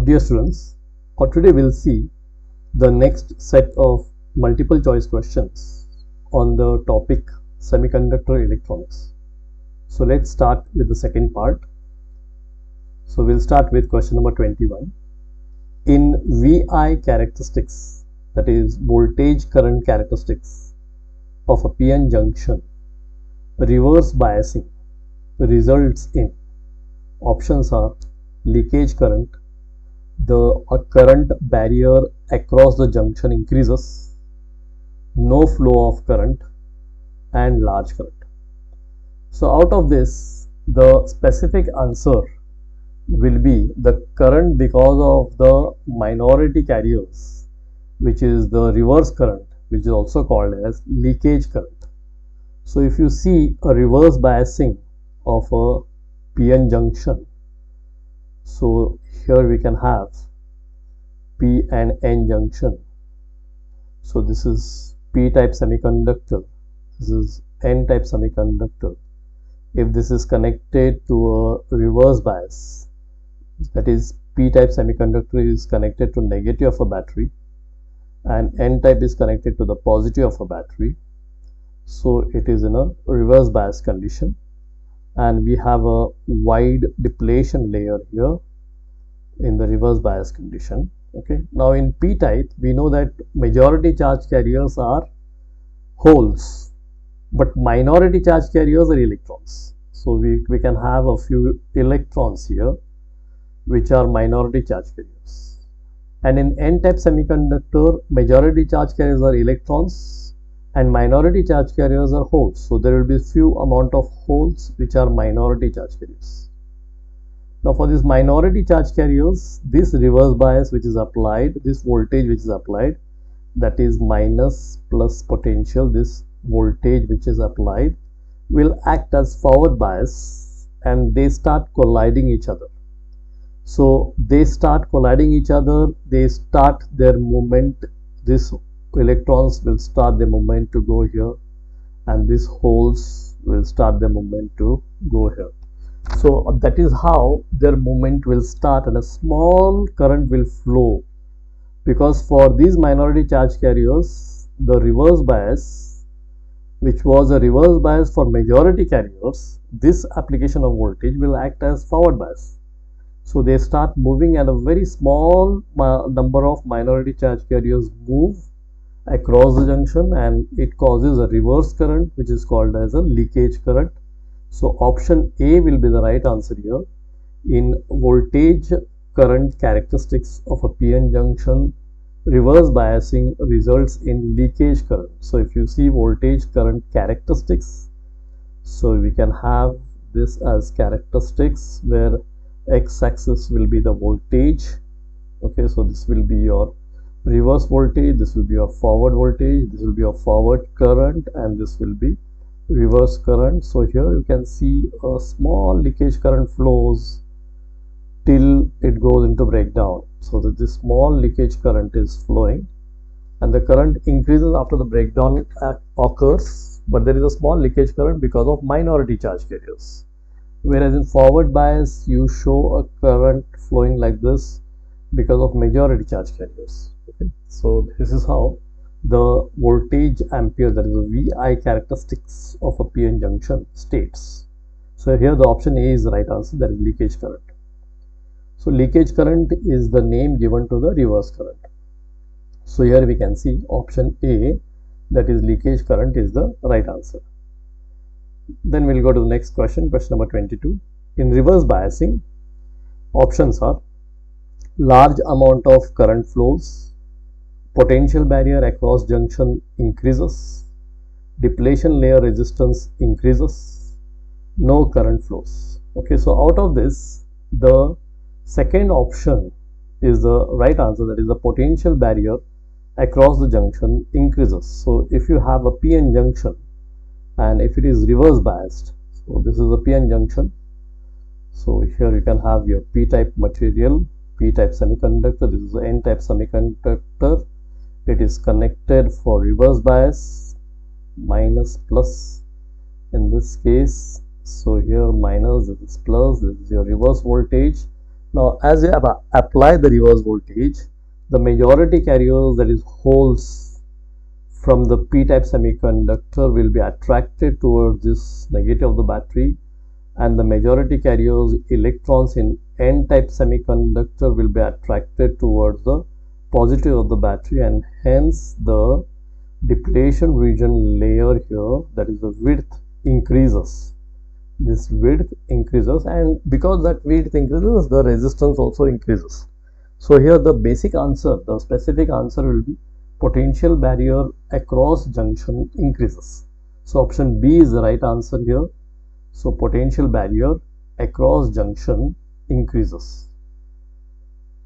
Dear students, for today we'll see the next set of multiple choice questions on the topic semiconductor electronics. So let's start with the second part. So we'll start with question number 21. In VI characteristics, that is voltage current characteristics of a PN junction, reverse biasing results in, options are leakage current, the current barrier across the junction increases, no flow of current, and large current. So out of this, the specific answer will be the current because of the minority carriers, which is the reverse current, which is also called as leakage current. So if you see a reverse biasing of a PN junction, so here we can have P and N junction. So this is P type semiconductor, this is N type semiconductor. If this is connected to a reverse bias, that is P type semiconductor is connected to negative of a battery and N type is connected to the positive of a battery, so it is in a reverse bias condition, and we have a wide depletion layer here in the reverse bias condition. Okay, now in P type we know that majority charge carriers are holes, but minority charge carriers are electrons. So we can have a few electrons here which are minority charge carriers. And in N type semiconductor, majority charge carriers are electrons and minority charge carriers are holes. So there will be few amount of holes which are minority charge carriers. Now for these minority charge carriers, this reverse bias which is applied, this voltage which is applied, that is minus plus potential, this voltage which is applied will act as forward bias and they start colliding each other. So they start colliding each other, they start their movement, these electrons will start their movement to go here and these holes will start their movement to go here. So that is how their movement will start and a small current will flow, because for these minority charge carriers, the reverse bias, which was a reverse bias for majority carriers, this application of voltage will act as forward bias. So they start moving and a very small number of minority charge carriers move across the junction and it causes a reverse current which is called as a leakage current. So option A will be the right answer here. In voltage current characteristics of a PN junction, reverse biasing results in leakage current. So if you see voltage current characteristics, so we can have this as characteristics where x-axis will be the voltage. Okay, so this will be your reverse voltage, this will be your forward voltage, this will be your forward current, and this will be reverse current. So here you can see a small leakage current flows till it goes into breakdown. So that this small leakage current is flowing and the current increases after the breakdown occurs, but there is a small leakage current because of minority charge carriers. Whereas in forward bias you show a current flowing like this because of majority charge carriers. Okay, so this is how the voltage ampere, that is the VI characteristics of a PN junction states. So here the option A is the right answer, that is leakage current. So leakage current is the name given to the reverse current. So here we can see option A, that is leakage current, is the right answer. Then we'll go to the next question, question number 22. In reverse biasing, options are large amount of current flows, potential barrier across junction increases, depletion layer resistance increases, no current flows. Okay, so out of this, the second option is the right answer, that is the potential barrier across the junction increases. So if you have a PN junction and if it is reverse biased, so this is a PN junction, so here you can have your P type material, P type semiconductor, this is the N type semiconductor, it is connected for reverse bias, minus plus in this case. So here minus, this is plus, this is your reverse voltage, Now as you apply the reverse voltage, the majority carriers, that is holes from the p-type semiconductor, will be attracted towards this negative of the battery, and the majority carriers electrons in n-type semiconductor will be attracted towards the positive of the battery, and hence the depletion region layer here, that is the width, increases. This width increases, and because that width increases, the resistance also increases. So here the basic answer, the specific answer will be potential barrier across junction increases. So option B is the right answer here. So potential barrier across junction increases.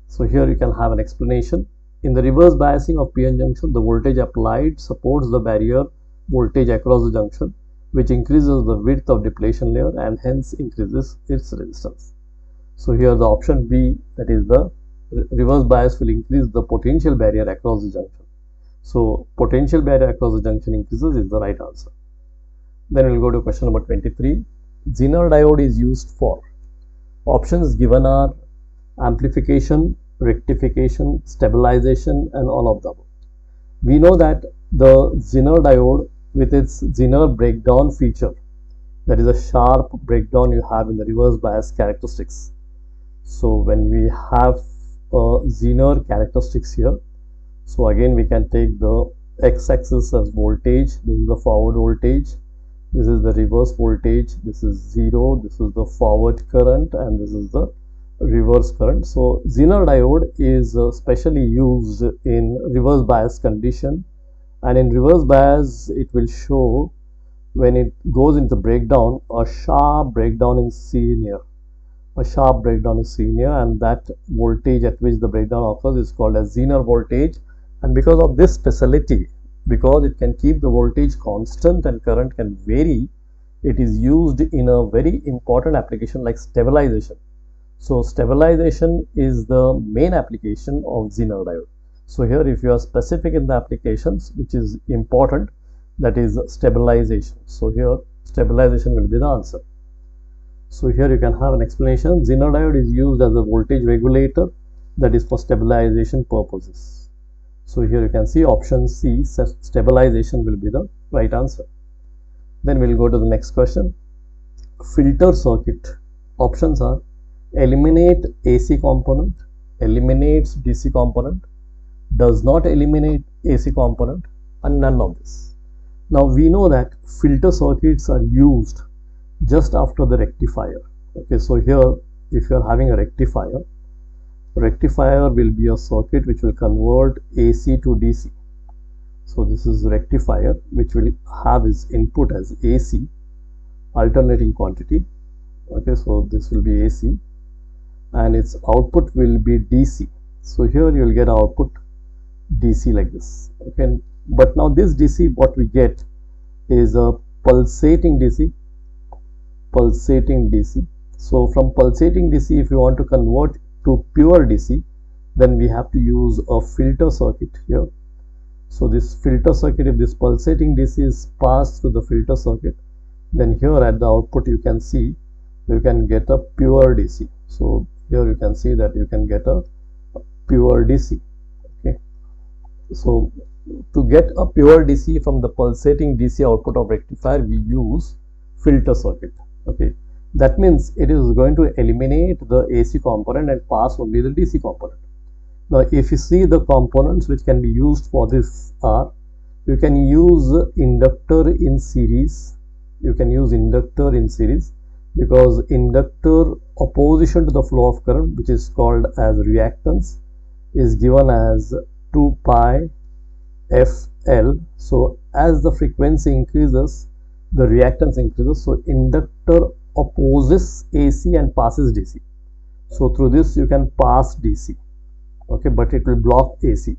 So here you can have an explanation. In the reverse biasing of PN junction, the voltage applied supports the barrier voltage across the junction, which increases the width of depletion layer and hence increases its resistance. So here the option B, that is the reverse bias, will increase the potential barrier across the junction. So potential barrier across the junction increases is the right answer. Then we'll go to question number 23. Zener diode is used for. Options given are amplification, rectification, stabilization, and all of them. We know that the Zener diode, with its Zener breakdown feature, that is a sharp breakdown you have in the reverse bias characteristics. So when we have Zener characteristics here, so again we can take the x-axis as voltage. This is the forward voltage, this is the reverse voltage, this is 0, this is the forward current, and this is the reverse current. So Zener diode is specially used in reverse bias condition, and in reverse bias it will show when it goes into breakdown, a sharp breakdown is seen here. A sharp breakdown is seen here, and that voltage at which the breakdown occurs is called as Zener voltage. And because of this speciality, because it can keep the voltage constant and current can vary, it is used in a very important application like stabilization. So stabilization is the main application of Zener diode. So here if you are specific in the applications which is important, that is stabilization. So here stabilization will be the answer. So here you can have an explanation. Zener diode is used as a voltage regulator, that is for stabilization purposes. So here you can see option C, stabilization, will be the right answer. Then we'll go to the next question. Filter circuit. Options are eliminate AC component, eliminates DC component, does not eliminate AC component, and none of this. Now we know that filter circuits are used just after the rectifier. Okay, so here if you are having a rectifier will be a circuit which will convert AC to DC. So this is rectifier which will have its input as AC, alternating quantity. Okay, so this will be AC and its output will be DC. So here you will get output DC like this. Okay, but now this DC, what we get is a pulsating DC. So from pulsating DC, if you want to convert to pure DC, then we have to use a filter circuit here. So this filter circuit, if this pulsating DC is passed through the filter circuit, then here at the output you can see you can get a pure DC. So here you can see that you can get a pure DC. Okay, so to get a pure DC from the pulsating DC output of rectifier, we use filter circuit. Okay, that means it is going to eliminate the AC component and pass only the DC component. Now if you see the components which can be used for this are, you can use inductor in series. Because inductor opposition to the flow of current, which is called as reactance, is given as 2 pi FL. So as the frequency increases, the reactance increases. So inductor opposes AC and passes DC. So through this you can pass DC. Okay, but it will block AC.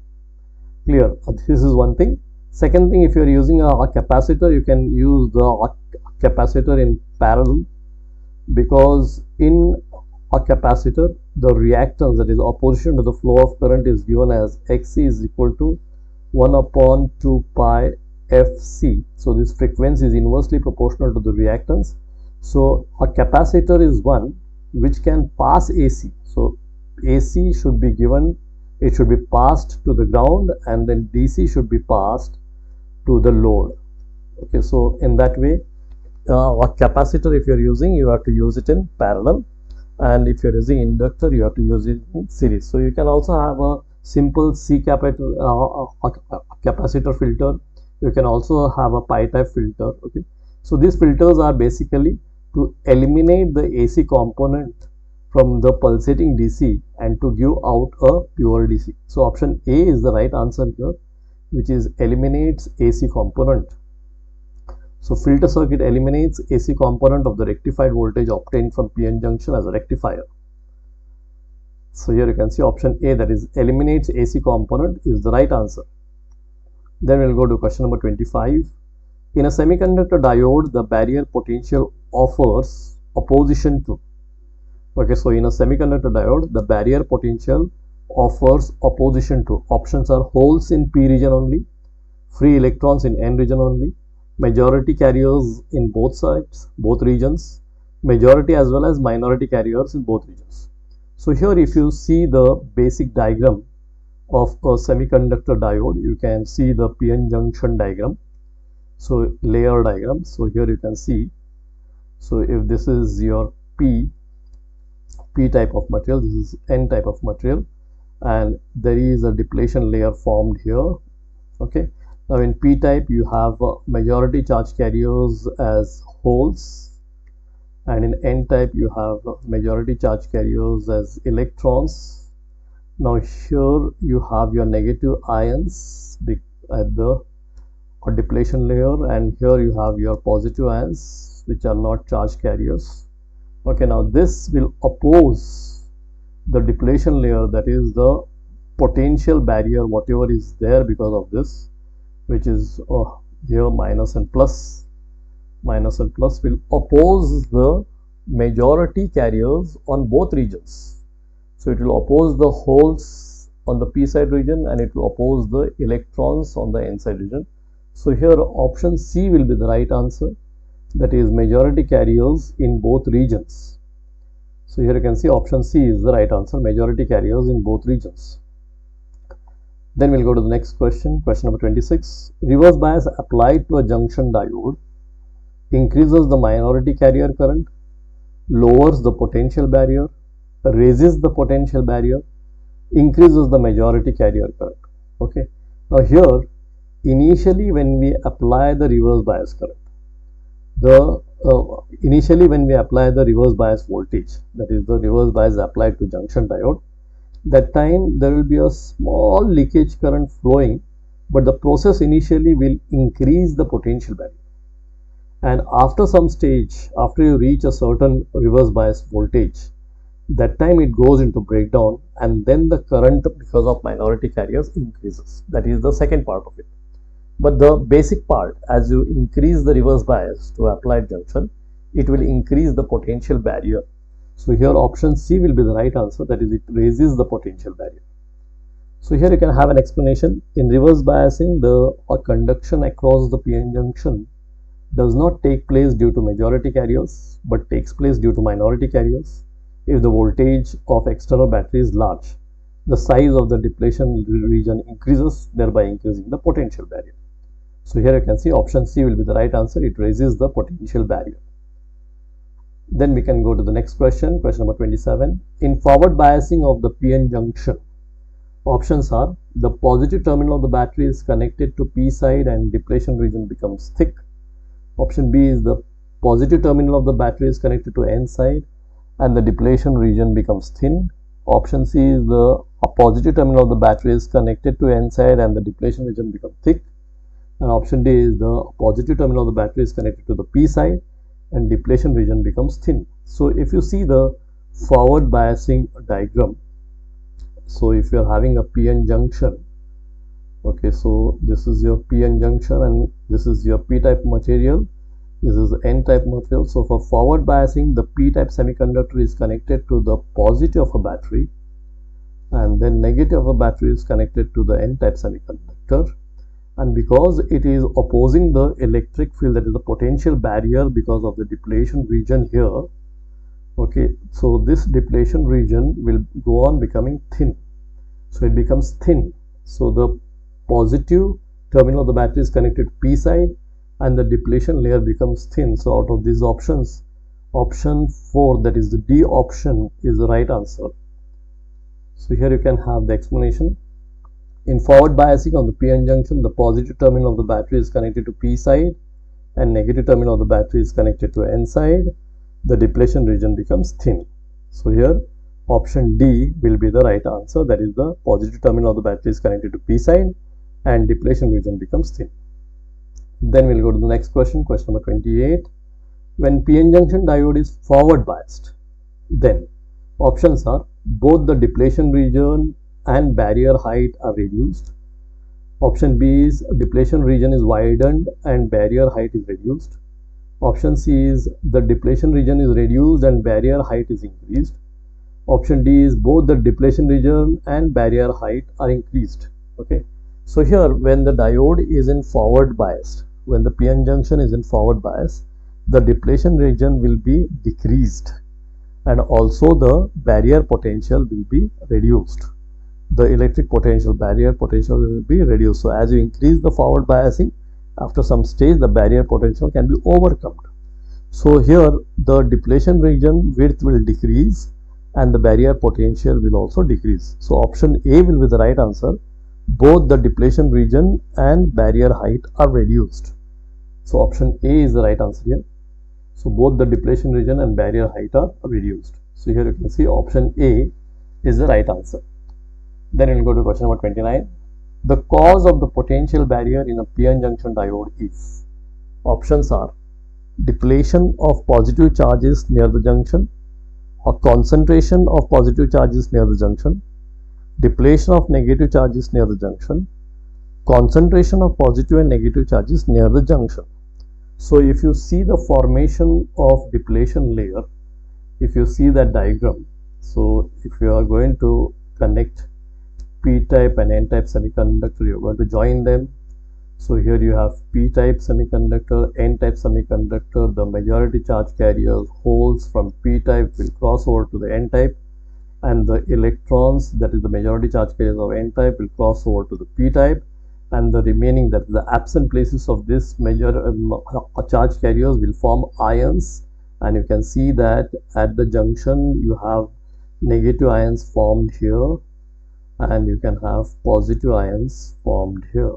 Clear? This is one thing. Second thing, if you are using a capacitor, you can use the capacitor in parallel, because in a capacitor the reactance, that is opposition to the flow of current, is given as XC is equal to 1 upon 2 pi FC. So this frequency is inversely proportional to the reactance. So a capacitor is one which can pass AC. So AC should be given, it should be passed to the ground, and then DC should be passed to the load. Okay, so in that way, a capacitor, if you're using, you have to use it in parallel, and if you're using inductor, you have to use it in series. So you can also have a simple C capacitor filter. You can also have a pi type filter. Okay, so these filters are basically to eliminate the AC component from the pulsating DC and to give out a pure DC. So option A is the right answer here, which is eliminates AC component. So filter circuit eliminates AC component of the rectified voltage obtained from PN junction as a rectifier. So here you can see option A, that is eliminates AC component, is the right answer. Then we'll go to question number 25. In a semiconductor diode, the barrier potential offers opposition to. Okay, so in a semiconductor diode, the barrier potential offers opposition to. Options are holes in P region only, free electrons in N region only, majority carriers in both sides, both regions, majority as well as minority carriers in both regions. So here if you see the basic diagram of a semiconductor diode, you can see the PN junction diagram. So layer diagram. So here you can see, so if this is your P type of material, this is N type of material, and there is a depletion layer formed here. Okay, now in P type you have majority charge carriers as holes, and in N type you have majority charge carriers as electrons. Now here you have your negative ions at the depletion layer, and here you have your positive ions which are not charge carriers. Okay, now this will oppose the depletion layer, that is the potential barrier, whatever is there because of this, which is here minus and plus will oppose the majority carriers on both regions. So it will oppose the holes on the P side region, and it will oppose the electrons on the N side region. So here option C will be the right answer, that is majority carriers in both regions. So here you can see option C is the right answer, majority carriers in both regions. Then we'll go to the next question, question number 26. Reverse bias applied to a junction diode increases the minority carrier current, lowers the potential barrier, raises the potential barrier, increases the majority carrier current. Okay, now here initially when we apply the reverse bias current, initially when we apply the reverse bias voltage, that is the reverse bias applied to junction diode, that time there will be a small leakage current flowing, but the process initially will increase the potential barrier, and after some stage, after you reach a certain reverse bias voltage, that time it goes into breakdown, and then the current because of minority carriers increases. That is the second part of it. But the basic part, as you increase the reverse bias to applied junction, it will increase the potential barrier. So here option C will be the right answer, that is it raises the potential barrier. So here you can have an explanation. In reverse biasing, the conduction across the PN junction does not take place due to majority carriers, but takes place due to minority carriers. If the voltage of external battery is large, the size of the depletion region increases, thereby increasing the potential barrier. So here you can see option C will be the right answer, it raises the potential barrier. Then we can go to the next question, question number 27. In forward biasing of the PN junction, options are the positive terminal of the battery is connected to P side and depletion region becomes thick. Option B is the positive terminal of the battery is connected to N side and the depletion region becomes thin. Option C is the positive terminal of the battery is connected to N side and the depletion region becomes thick. And option D is the positive terminal of the battery is connected to the P side and depletion region becomes thin. So if you see the forward biasing diagram, so if you are having a PN junction, okay, so this is your PN junction and this is your P type material, this is N type material. So for forward biasing, the P type semiconductor is connected to the positive of a battery, and then negative of a battery is connected to the N type semiconductor. And because it is opposing the electric field, that is the potential barrier because of the depletion region here, Okay, so this depletion region will go on becoming thin. So it becomes thin. So the positive terminal of the battery is connected to P side and the depletion layer becomes thin. So out of these options, option 4, that is the D option, is the right answer. So here you can have the explanation. In forward biasing on the PN junction, the positive terminal of the battery is connected to P side and negative terminal of the battery is connected to N side. The depletion region becomes thin. So here option D will be the right answer, that is the positive terminal of the battery is connected to P side and depletion region becomes thin. Then we'll go to the next question, question number 28. When PN junction diode is forward biased, then options are both the depletion region and barrier height are reduced. Option B is depletion region is widened and barrier height is reduced. Option C is the depletion region is reduced and barrier height is increased. Option D is both the depletion region and barrier height are increased. Okay, so here when the diode is in forward bias, when the PN junction is in forward bias, the depletion region will be decreased and also the barrier potential will be reduced. The electric potential, barrier potential will be reduced. So as you increase the forward biasing, after some stage the barrier potential can be overcome. So here the depletion region width will decrease and the barrier potential will also decrease. So option A will be the right answer. Both the depletion region and barrier height are reduced. So option A is the right answer here. So both the depletion region and barrier height are reduced. So here you can see option A is the right answer. Then we'll go to question number 29. The cause of the potential barrier in a PN junction diode is, options are depletion of positive charges near the junction, or concentration of positive charges near the junction, depletion of negative charges near the junction, concentration of positive and negative charges near the junction. So if you see the formation of depletion layer, if you see that diagram, so if you are going to connect P-type and N-type semiconductor, you're going to join them. So here you have P-type semiconductor, N-type semiconductor, the majority charge carriers, holes from P-type will cross over to the N-type, and the electrons, that is the majority charge carriers of N-type, will cross over to the P-type, and the remaining, that is the absent places of this charge carriers, will form ions. And you can see that at the junction you have negative ions formed here and you can have positive ions formed here.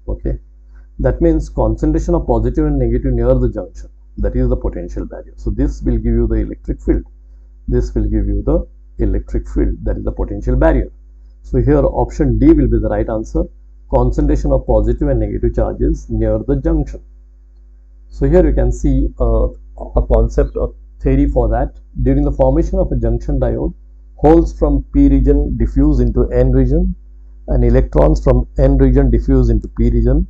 Okay, that means concentration of positive and negative near the junction, that is the potential barrier. So this will give you the electric field, this will give you the electric field, that is the potential barrier. So here option D will be the right answer, concentration of positive and negative charges near the junction. So here you can see a concept or theory for that. During the formation of a junction diode, holes from P region diffuse into N region and electrons from N region diffuse into P region.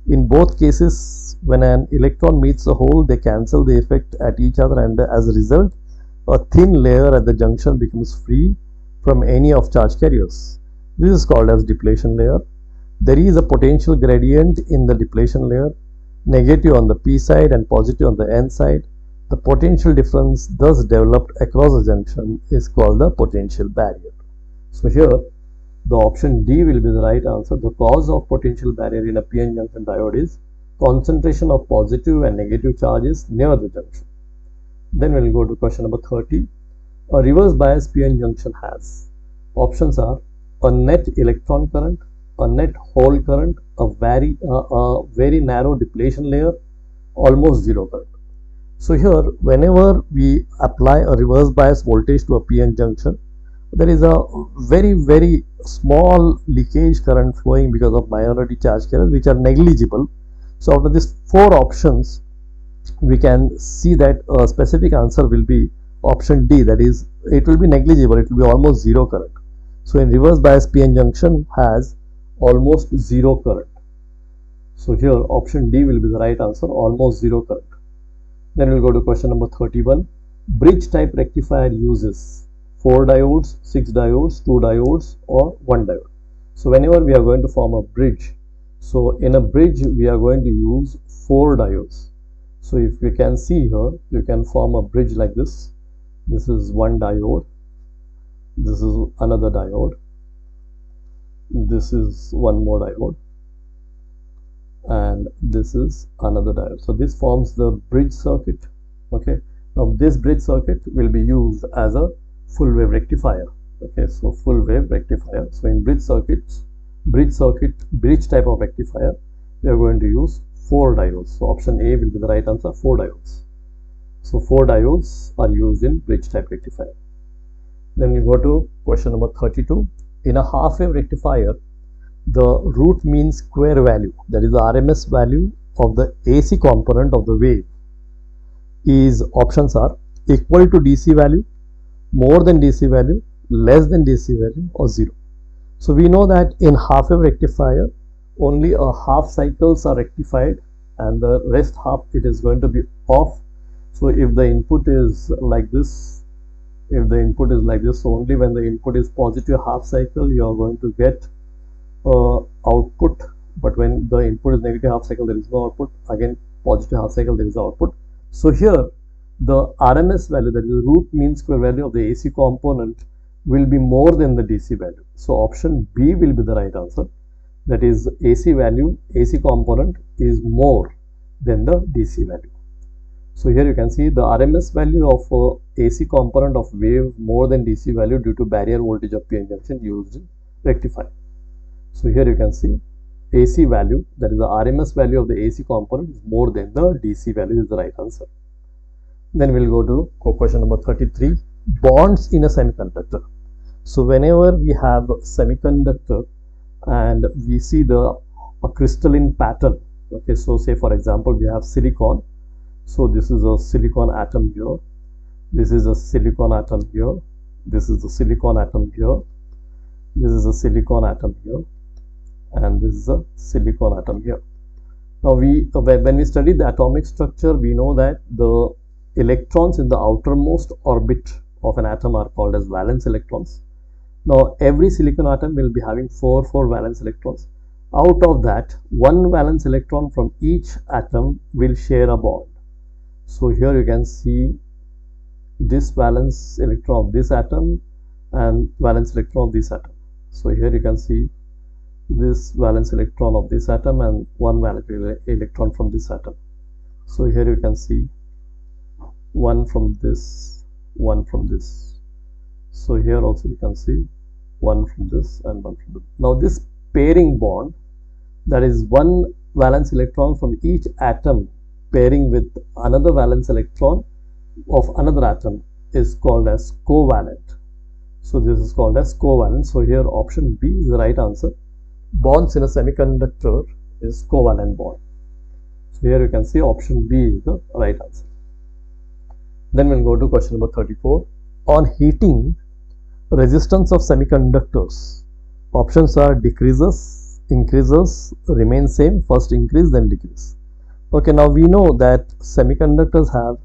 In both cases, when an electron meets a hole, they cancel the effect at each other, and as a result, a thin layer at the junction becomes free from any of charge carriers. This is called as depletion layer. There is a potential gradient in the depletion layer, negative on the P side and positive on the N side. The potential difference thus developed across the junction is called the potential barrier. So here the option D will be the right answer. The cause of potential barrier in a PN junction diode is concentration of positive and negative charges near the junction. Then we'll go to question number 30. A reverse bias PN junction has, options are a net electron current, a net hole current, a very narrow depletion layer, almost zero current. So here whenever we apply a reverse bias voltage to a PN junction, there is a very small leakage current flowing because of minority charge carriers which are negligible. So out of these four options, we can see that a specific answer will be option D, that is it will be negligible, it will be almost zero current. So in reverse bias PN junction has almost zero current. So here option D will be the right answer, almost zero current. Then we'll go to question number 31. Bridge type rectifier uses 4 diodes, 6 diodes, 2 diodes or 1 diode. So whenever we are going to form a bridge, so in a bridge we are going to use 4 diodes. So if you can see here, you can form a bridge like this. This is one diode, this is another diode, this is one more diode, and this is another diode. So this forms the bridge circuit. Okay, now this bridge circuit will be used as a full wave rectifier. Okay, so full wave rectifier. So in bridge type of rectifier, we are going to use 4 diodes. So option A will be the right answer, 4 diodes. So 4 diodes are used in bridge type rectifier. Then we go to question number 32. In a half wave rectifier, the root mean square value, that is the RMS value of the AC component of the wave, is options are equal to DC value, more than DC value, less than DC value, or 0. So we know that in half wave rectifier, only a half cycles are rectified and the rest half it is going to be off. So if the input is like this, so only when the input is positive half cycle you are going to get output, but when the input is negative half cycle there is no output. Again positive half cycle there is output. So here the RMS value, that is the root mean square value of the AC component, will be more than the DC value. So option B will be the right answer, that is AC component is more than the DC value. So here you can see the RMS value of AC component of wave more than DC value due to barrier voltage of PN junction used in rectifier. So here you can see AC value, that is the RMS value of the AC component, is more than the DC value, is the right answer. Then we'll go to question number 33, bonds in a semiconductor. So whenever we have semiconductor and we see a crystalline pattern, okay, so say for example we have silicon. So this is a silicon atom here, this is a silicon atom here, this is a silicon atom here, this is a silicon atom here, and this is a silicon atom here. Now when we study the atomic structure, we know that the electrons in the outermost orbit of an atom are called as valence electrons. Now every silicon atom will be having 4 valence electrons. Out of that, 1 valence electron from each atom will share a bond. So here you can see this valence electron of this atom and valence electron of this atom. So here you can see this valence electron of this atom and 1 valence electron from this atom. So here you can see 1 from this, 1 from this. So here also you can see 1 from this and 1 from this. Now this pairing bond, that is 1 valence electron from each atom pairing with another valence electron of another atom, is called as covalent. So this is called as covalent. So here option B is the right answer. Bonds in a semiconductor is covalent bond. So here you can see option B is the right answer. Then we'll go to question number 34. On heating, resistance of semiconductors, options are decreases, increases, remain same, first increase then decrease. Okay, now we know that semiconductors have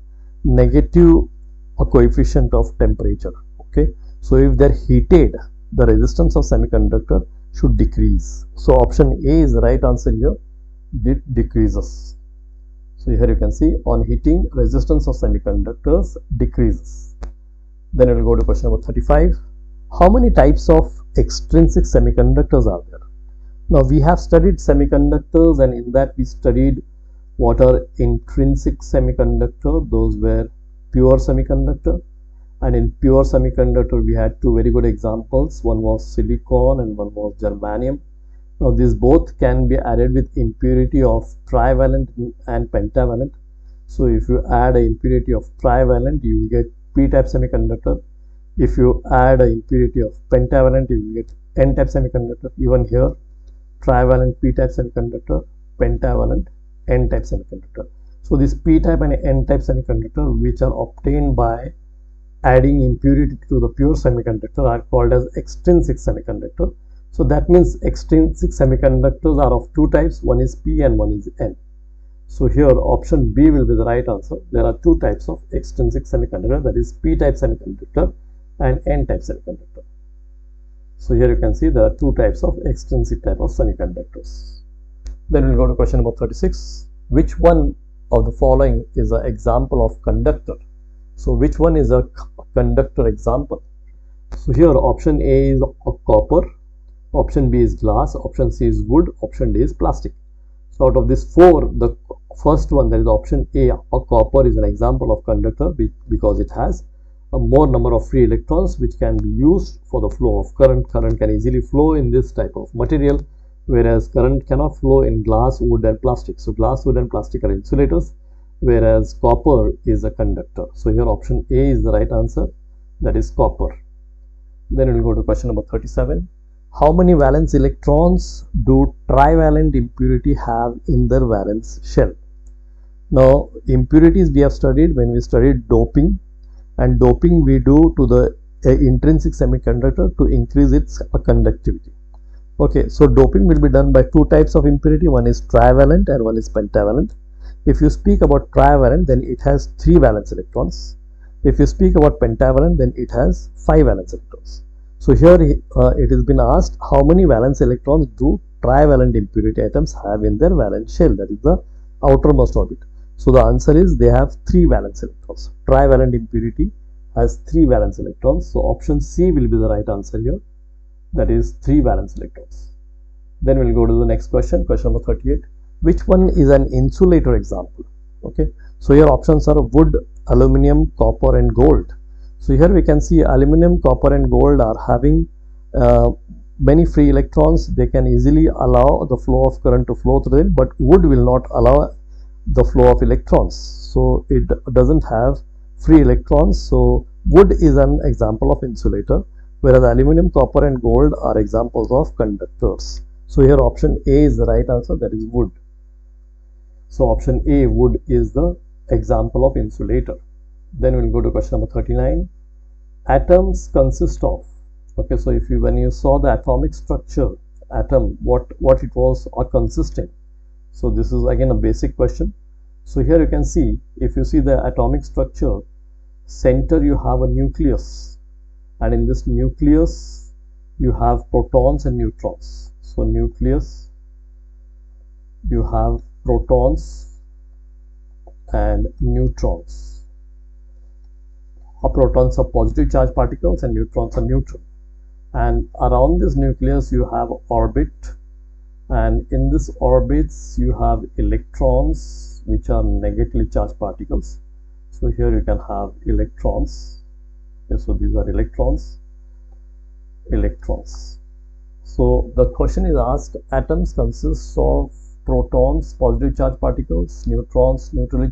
negative coefficient of temperature. Okay, so if they're heated, the resistance of semiconductor should decrease. So option A is the right answer here, it decreases. So here you can see on heating, resistance of semiconductors decreases. Then we will go to question number 35. How many types of extrinsic semiconductors are there? Now we have studied semiconductors, and in that we studied what are intrinsic semiconductor. Those were pure semiconductor, and in pure semiconductor we had 2 very good examples. One was silicon and one was germanium. Now these both can be added with impurity of trivalent and pentavalent. So if you add an impurity of trivalent, you will get p-type semiconductor. If you add an impurity of pentavalent, you will get n-type semiconductor. Even here, trivalent p-type semiconductor, pentavalent n-type semiconductor. So this p-type and n-type semiconductor, which are obtained by adding impurity to the pure semiconductor, are called as extrinsic semiconductor. So that means extrinsic semiconductors are of 2 types, one is p and one is n. So here option B will be the right answer. There are 2 types of extrinsic semiconductor, that is p-type semiconductor and n-type semiconductor. So here you can see there are 2 types of extrinsic type of semiconductors. Then we'll go to question number 36. Which one of the following is an example of conductor? So which one is a conductor example? So here option A is copper, option B is glass, option C is wood, option D is plastic. So out of these four, the first one, that is option A, copper, is an example of conductor because it has a more number of free electrons which can be used for the flow of current. Current can easily flow in this type of material, whereas current cannot flow in glass, wood and plastic. So glass, wood and plastic are insulators, whereas copper is a conductor. So here option A is the right answer, that is copper. Then we'll go to question number 37. How many valence electrons do trivalent impurity have in their valence shell? Now, impurities we have studied when we studied doping, and doping we do to the intrinsic semiconductor to increase its conductivity. Okay, so doping will be done by two types of impurity. One is trivalent and one is pentavalent. If you speak about trivalent, then it has 3 valence electrons. If you speak about pentavalent, then it has 5 valence electrons. So here it has been asked how many valence electrons do trivalent impurity atoms have in their valence shell, that is the outermost orbit. So the answer is they have 3 valence electrons. Trivalent impurity has 3 valence electrons. So option C will be the right answer here, that is 3 valence electrons. Then we'll go to the next question, question number 38. Which one is an insulator example? Okay, so here options are wood, aluminum, copper and gold. So here we can see aluminum, copper and gold are having many free electrons. They can easily allow the flow of current to flow through them, but wood will not allow the flow of electrons. So it doesn't have free electrons. So wood is an example of insulator, whereas aluminum, copper and gold are examples of conductors. So here option A is the right answer, that is wood. So option A, wood, is the example of insulator. Then we'll go to question number 39. Atoms consist of, okay, so if you, when you saw the atomic structure, atom, what it was or consisting. So this is again a basic question. So here you can see, if you see the atomic structure, center you have a nucleus, and in this nucleus you have protons and neutrons. So nucleus, you have protons and neutrons. Protons are positive charged particles and neutrons are neutral. And around this nucleus you have orbit, and in this orbits you have electrons which are negatively charged particles. So here you can have electrons. Okay, so these are electrons. So the question is asked, atoms consist of protons, positive charged particles, neutrons, neutral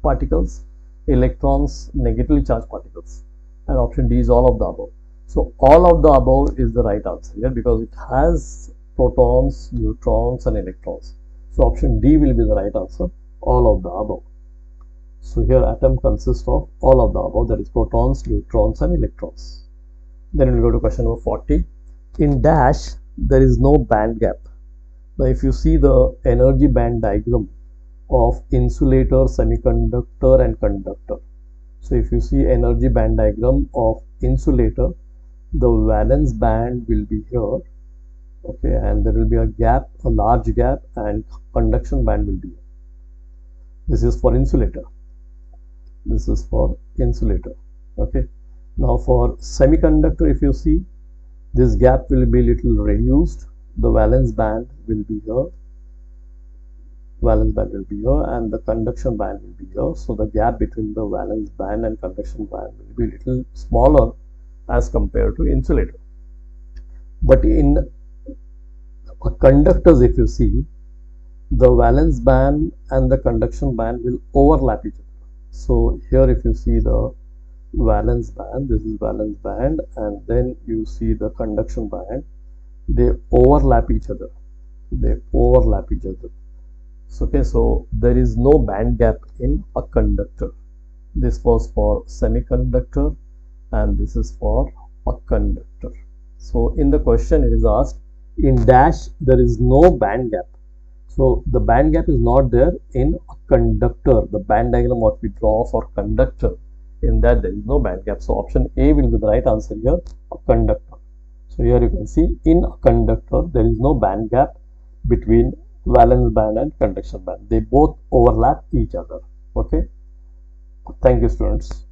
particles, electrons, negatively charged particles, and option D is all of the above. So all of the above is the right answer here because it has protons, neutrons and electrons. So option D will be the right answer, all of the above. So here atom consists of all of the above, that is protons, neutrons and electrons. Then we'll go to question number 40. In dash there is no band gap. Now if you see the energy band diagram of insulator, semiconductor and conductor. So if you see energy band diagram of insulator, the valence band will be here, okay, and there will be a gap, a large gap, and conduction band will be here. This is for insulator. This is for insulator. Okay. Now for semiconductor, if you see, this gap will be little reduced. The valence band will be here. Valence band will be here and the conduction band will be here. So the gap between the valence band and conduction band will be little smaller as compared to insulator. But in conductors, if you see, the valence band and the conduction band will overlap each other. So here if you see the valence band, this is valence band, and then you see the conduction band, they overlap each other. So, okay, so there is no band gap in a conductor. This was for semiconductor and this is for a conductor. So in the question it is asked, in dash there is no band gap. So the band gap is not there in a conductor. The band diagram what we draw for conductor, in that there is no band gap. So option A will be the right answer here, a conductor. So here you can see in a conductor there is no band gap between valence band and conduction band. They both overlap each other. Okay. Thank you, students.